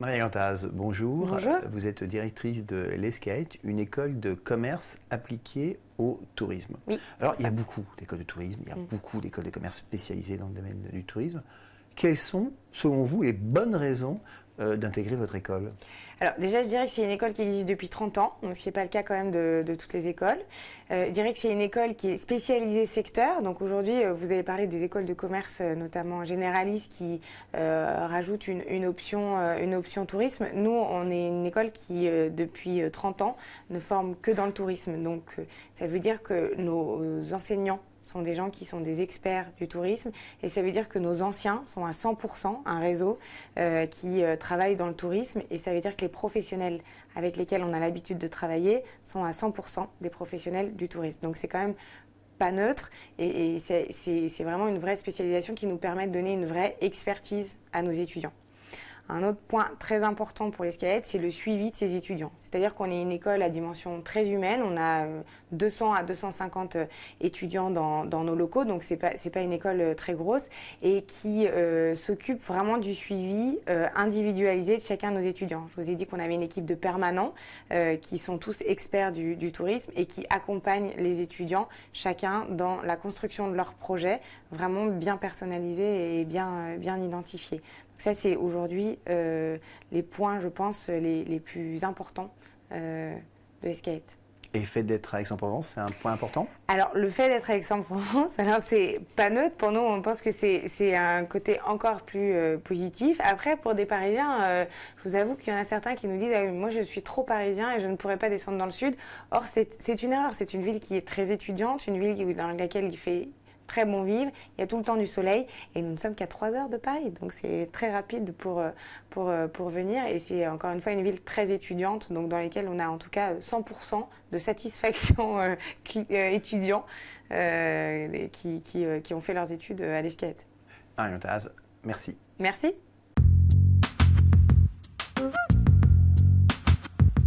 Marie Antaz, bonjour. Bonjour. Vous êtes directrice de l'ESCAET, une école de commerce appliquée au tourisme. Oui, alors, il y a beaucoup d'écoles de tourisme, il y a beaucoup d'écoles de commerce spécialisées dans le domaine du tourisme. Quelles sont, selon vous, les bonnes raisons d'intégrer votre école? Alors déjà, je dirais que c'est une école qui existe depuis 30 ans, donc ce qui n'est pas le cas quand même de toutes les écoles. Je dirais que c'est une école qui est spécialisée secteur. Donc aujourd'hui, vous avez parlé des écoles de commerce, notamment généralistes, qui rajoutent une option tourisme. Nous, on est une école qui, depuis 30 ans, ne forme que dans le tourisme. Donc ça veut dire que nos enseignants sont des gens qui sont des experts du tourisme, et ça veut dire que nos anciens sont à 100% un réseau qui travaille dans le tourisme, et ça veut dire que les professionnels avec lesquels on a l'habitude de travailler sont à 100% des professionnels du tourisme. Donc c'est quand même pas neutre, et c'est vraiment une vraie spécialisation qui nous permet de donner une vraie expertise à nos étudiants. Un autre point très important pour l'ESCAET, c'est le suivi de ces étudiants. C'est-à-dire qu'on est une école à dimension très humaine. On a 200 à 250 étudiants dans nos locaux, donc c'est pas une école très grosse, et qui s'occupe vraiment du suivi individualisé de chacun de nos étudiants. Je vous ai dit qu'on avait une équipe de permanents qui sont tous experts du tourisme et qui accompagnent les étudiants, chacun dans la construction de leur projet, vraiment bien personnalisé et bien identifié. Ça, c'est aujourd'hui les points, je pense, les plus importants de l'ESCAET. Et le fait d'être à Aix-en-Provence, c'est un point important? Alors, le fait d'être à Aix-en-Provence, alors c'est pas neutre. Pour nous, on pense que c'est un côté encore plus positif. Après, pour des Parisiens, je vous avoue qu'il y en a certains qui nous disent ah, « moi, je suis trop parisien et je ne pourrais pas descendre dans le sud ». Or, c'est une erreur. C'est une ville qui est très étudiante, une ville dans laquelle il fait très bon vivre, il y a tout le temps du soleil, et nous ne sommes qu'à 3 heures de Paris, donc c'est très rapide pour venir, et c'est encore une fois une ville très étudiante, donc dans laquelle on a en tout cas 100% de satisfaction étudiants qui ont fait leurs études à l'ESCAET. Marie Antaz, merci. Merci.